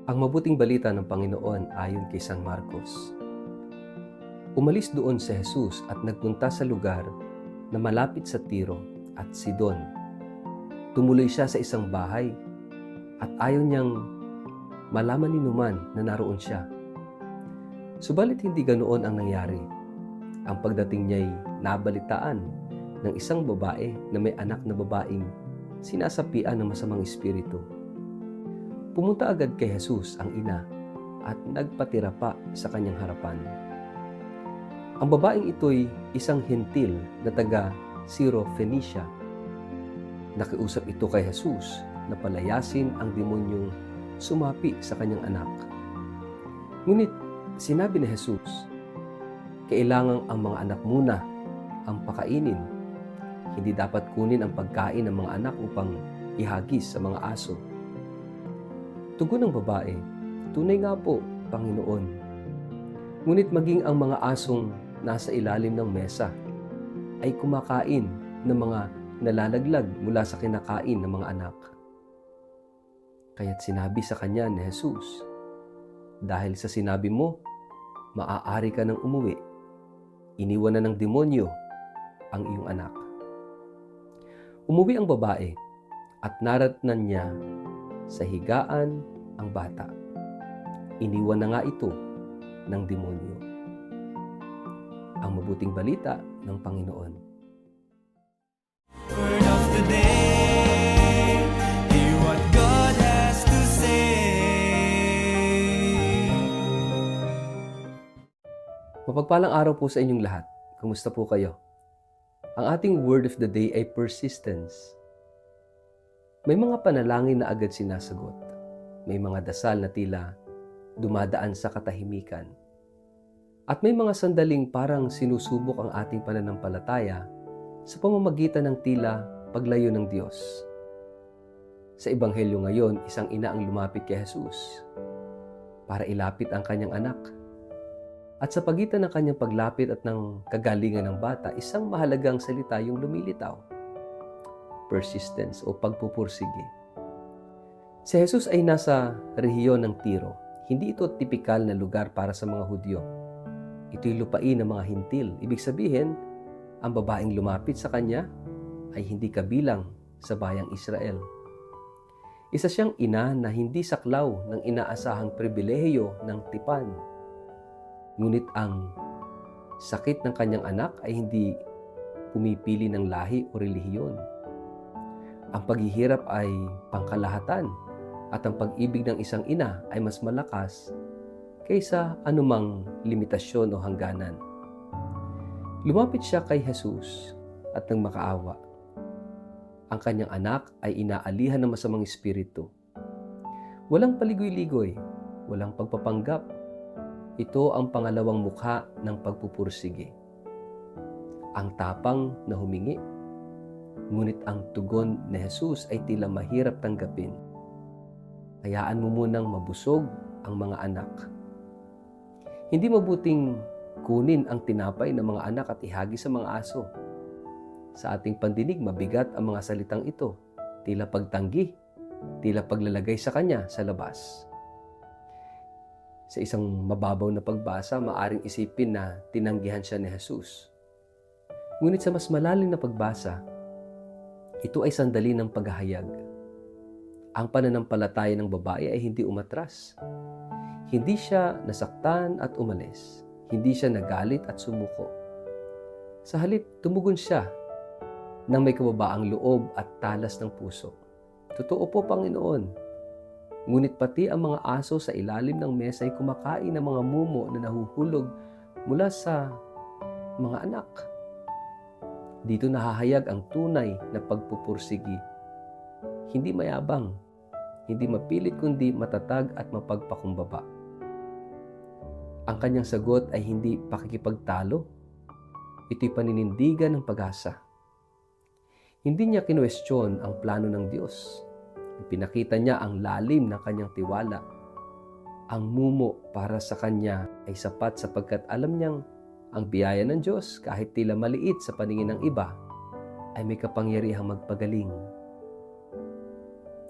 Ang mabuting balita ng Panginoon ayon kay San Marcos. Umalis doon si Jesus at nagpunta sa lugar na malapit sa Tiro at Sidon. Tumuloy siya sa isang bahay at ayaw niyang malaman ni numan na naroon siya. Subalit hindi ganoon ang nangyari. Ang pagdating niya'y nabalitaan ng isang babae na may anak na babaeng sinasapian ng masamang espiritu. Pumunta agad kay Jesus ang ina at nagpatira pa sa kanyang harapan. Ang babaeng ito'y isang hentil na taga Syro-Phoenicia. Nakiusap ito kay Jesus na palayasin ang demonyong sumapi sa kanyang anak. Ngunit sinabi ni Jesus, kailangang ang mga anak muna ang pakainin. Hindi dapat kunin ang pagkain ng mga anak upang ihagis sa mga aso. Tugon ng babae, tunay nga po, Panginoon. Ngunit maging ang mga asong nasa ilalim ng mesa ay kumakain ng mga nalalaglag mula sa kinakain ng mga anak. Kaya't sinabi sa kanya ni Jesus, dahil sa sinabi mo, maaari ka nang umuwi. Iniwan na ng demonyo ang iyong anak. Umuwi ang babae at naratnan niya sa higaan ang bata. Iniwan na nga ito ng demonyo. Ang mabuting balita ng Panginoon. Word of the day, hear what God has to say. Mapagpalang araw po sa inyong lahat. Kumusta po kayo? Ang ating word of the day ay persistence. May mga panalangin na agad sinasagot. May mga dasal na tila dumadaan sa katahimikan. At may mga sandaling parang sinusubok ang ating pananampalataya sa pamamagitan ng tila paglayo ng Diyos. Sa Ebanghelyo ngayon, isang ina ang lumapit kay Jesus para ilapit ang kanyang anak. At sa pagitan ng kanyang paglapit at ng kagalingan ng bata, isang mahalagang salita yung lumilitaw. Persistence o pagpupursige. Si Jesus ay nasa rehiyon ng Tiro. Hindi ito tipikal na lugar para sa mga Hudyo. Ito'y lupain ng mga hintil. Ibig sabihin, ang babaeng lumapit sa kanya ay hindi kabilang sa bayang Israel. Isa siyang ina na hindi saklaw ng inaasahang pribilehiyo ng tipan. Ngunit ang sakit ng kanyang anak ay hindi pumipili ng lahi o relihiyon. Ang paghihirap ay pangkalahatan at ang pag-ibig ng isang ina ay mas malakas kaysa anumang limitasyon o hangganan. Lumapit siya kay Jesus at nang makaawa. Ang kanyang anak ay inaalihan ng masamang espiritu. Walang paligoy-ligoy, walang pagpapanggap. Ito ang pangalawang mukha ng pagpupursige. Ang tapang na humingi. Ngunit ang tugon ni Jesus ay tila mahirap tanggapin. Hayaan mo munang mabusog ang mga anak. Hindi mabuting kunin ang tinapay ng mga anak at ihagi sa mga aso. Sa ating pandinig, mabigat ang mga salitang ito. Tila pagtanggi, tila paglalagay sa kanya sa labas. Sa isang mababaw na pagbasa, maaring isipin na tinanggihan siya ni Jesus. Ngunit sa mas malalim na pagbasa, ito ay sandali ng paghahayag. Ang pananampalataya ng babae ay hindi umatras. Hindi siya nasaktan at umalis. Hindi siya nagalit at sumuko. Sa halip, tumugon siya nang may kababaang loob at talas ng puso. Totoo po, Panginoon. Ngunit pati ang mga aso sa ilalim ng mesa ay kumakain ng mga mumo na nahuhulog mula sa mga anak. Dito nahahayag ang tunay na pagpupursigi. Hindi mayabang, hindi mapilit kundi matatag at mapagpakumbaba. Ang kanyang sagot ay hindi pakikipagtalo. Ito'y paninindigan ng pag-asa. Hindi niya kinwestiyon ang plano ng Diyos. Ipinakita niya ang lalim ng kanyang tiwala. Ang mumo para sa kanya ay sapat sapagkat alam niyang ang biyaya ng Diyos, kahit tila maliit sa paningin ng iba, ay may kapangyarihang magpagaling.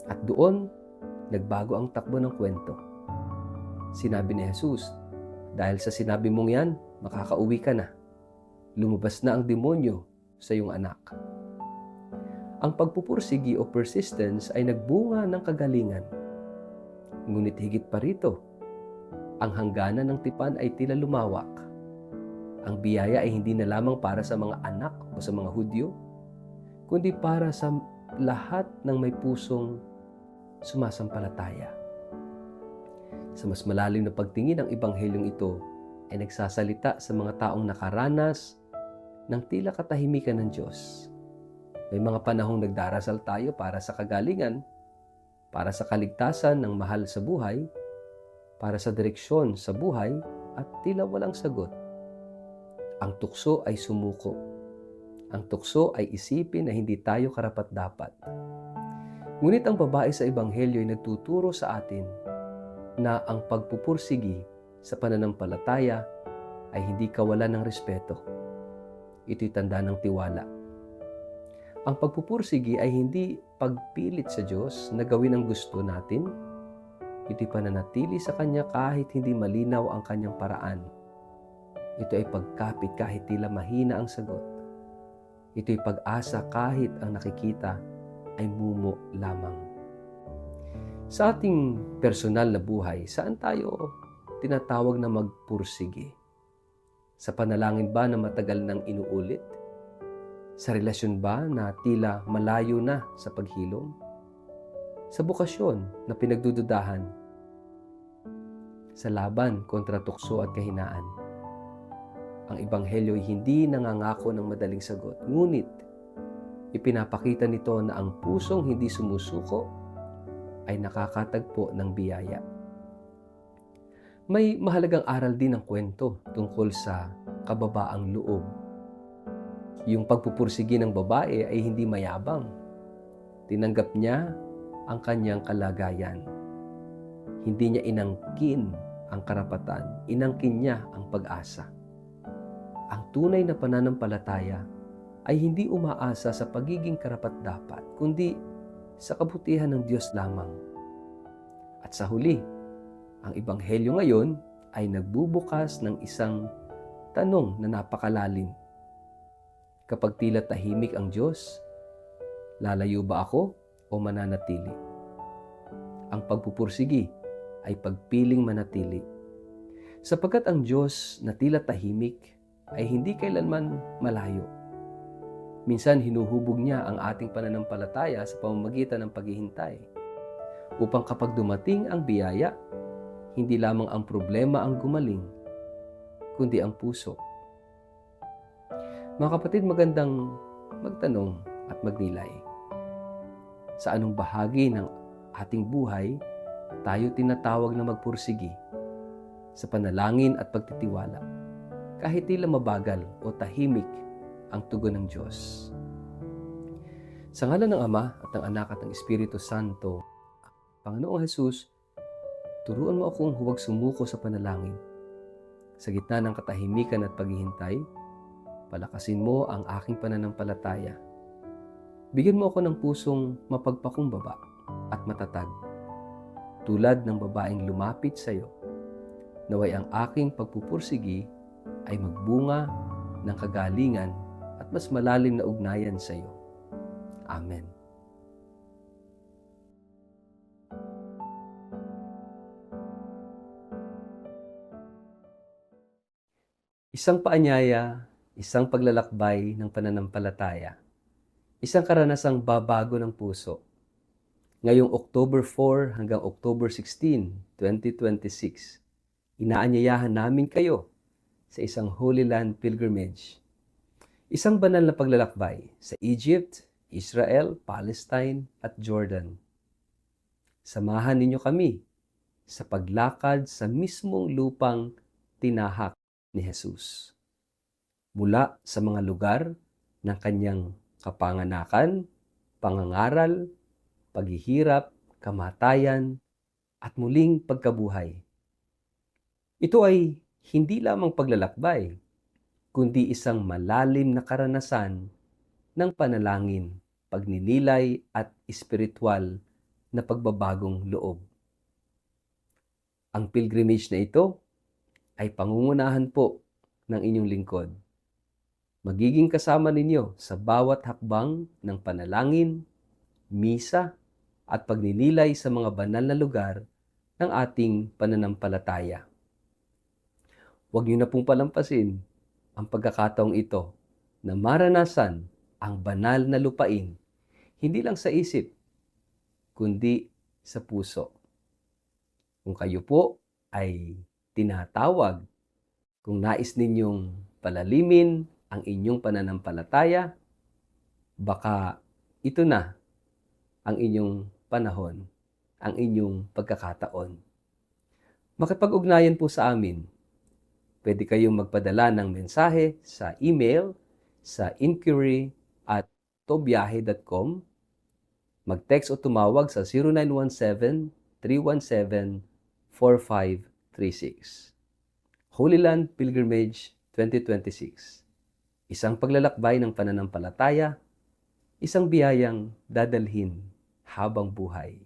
At doon, nagbago ang takbo ng kwento. Sinabi ni Jesus, dahil sa sinabi mong yan, makakauwi ka na. Lumabas na ang demonyo sa iyong anak. Ang pagpupursigi o persistence ay nagbunga ng kagalingan. Ngunit higit pa rito, ang hangganan ng tipan ay tila lumawak. Ang biyaya ay hindi na lamang para sa mga anak o sa mga Hudyo, kundi para sa lahat ng may pusong sumasampalataya. Sa mas malalim na pagtingin, ang ebanghelyong ito ay nagsasalita sa mga taong nakaranas ng tila katahimikan ng Diyos. May mga panahong nagdarasal tayo para sa kagalingan, para sa kaligtasan ng mahal sa buhay, para sa direksyon sa buhay, at tila walang sagot. Ang tukso ay sumuko. Ang tukso ay isipin na hindi tayo karapat-dapat. Ngunit ang babae sa ebanghelyo ay nagtuturo sa atin na ang pagpupursigi sa pananampalataya ay hindi kawalan ng respeto. Ito'y tanda ng tiwala. Ang pagpupursigi ay hindi pagpilit sa Diyos na gawin ang gusto natin. Ito'y pananatili sa Kanya kahit hindi malinaw ang Kanyang paraan. Ito ay pagkapit kahit tila mahina ang sagot. Ito'y pag-asa kahit ang nakikita ay mumo lamang. Sa ating personal na buhay, saan tayo tinatawag na magpursige? Sa panalangin ba na matagal nang inuulit? Sa relasyon ba na tila malayo na sa paghilom? Sa bukasyon na pinagdududahan? Sa laban kontra tukso at kahinaan? Ang ebanghelyo ay hindi nangangako ng madaling sagot, ngunit ipinapakita nito na ang pusong hindi sumusuko ay nakakatagpo ng biyaya. May mahalagang aral din ang kwento tungkol sa kababaang loob. Yung pagpupursigi ng babae ay hindi mayabang. Tinanggap niya ang kanyang kalagayan. Hindi niya inangkin ang karapatan, inangkin niya ang pag-asa. Ang tunay na pananampalataya ay hindi umaasa sa pagiging karapat-dapat, kundi sa kabutihan ng Diyos lamang. At sa huli, ang ebanghelyo ngayon ay nagbubukas ng isang tanong na napakalalim. Kapag tila tahimik ang Diyos, lalayo ba ako o mananatili? Ang pagpupursigi ay pagpiling manatili. Sapagkat ang Diyos na tila tahimik ay hindi kailanman malayo. Minsan hinuhubog niya ang ating pananampalataya sa pamamagitan ng paghihintay, upang kapag dumating ang biyaya, hindi lamang ang problema ang gumaling, kundi ang puso. Mga kapatid, magandang magtanong at magnilay. Sa anong bahagi ng ating buhay tayo tinatawag na magpursigi sa panalangin at pagtitiwala, kahit tila mabagal o tahimik ang tugon ng Diyos? Sa ngalan ng Ama at ng Anak at ng Espiritu Santo, Panginoong Jesus, turuan mo akong huwag sumuko sa panalangin. Sa gitna ng katahimikan at paghihintay, palakasin mo ang aking pananampalataya. Bigyan mo ako ng pusong mapagpakumbaba at matatag, tulad ng babaeng lumapit sa iyo. Naway ang aking pagpupursigi ay magbunga ng kagalingan at mas malalim na ugnayan sa iyo. Amen. Isang paanyaya, isang paglalakbay ng pananampalataya, isang karanasang babago ng puso. Ngayong October 4 hanggang October 16, 2026, inaanyayahan namin kayo sa isang Holy Land Pilgrimage. Isang banal na paglalakbay sa Egypt, Israel, Palestine at Jordan. Samahan ninyo kami sa paglakad sa mismong lupang tinahak ni Jesus. Mula sa mga lugar ng kanyang kapanganakan, pangangaral, paghihirap, kamatayan, at muling pagkabuhay. Ito ay hindi lamang paglalakbay, kundi isang malalim na karanasan ng panalangin, pagninilay at espiritual na pagbabagong loob. Ang pilgrimage na ito ay pangungunahan po ng inyong lingkod. Magiging kasama ninyo sa bawat hakbang ng panalangin, misa, at pagninilay sa mga banal na lugar ng ating pananampalataya. Huwag niyo na pong palampasin ang pagkakataong ito na maranasan ang banal na lupain, hindi lang sa isip, kundi sa puso. Kung kayo po ay tinatawag, kung nais ninyong palalimin ang inyong pananampalataya, baka ito na ang inyong panahon, ang inyong pagkakataon. Makipag-ugnayan po sa amin. Pwede kayong magpadala ng mensahe sa email sa inquiry@tobiyahe.com, mag-text o tumawag sa 0917-317-4536. Holy Land Pilgrimage 2026. Isang paglalakbay ng pananampalataya, isang biyayang dadalhin habang buhay.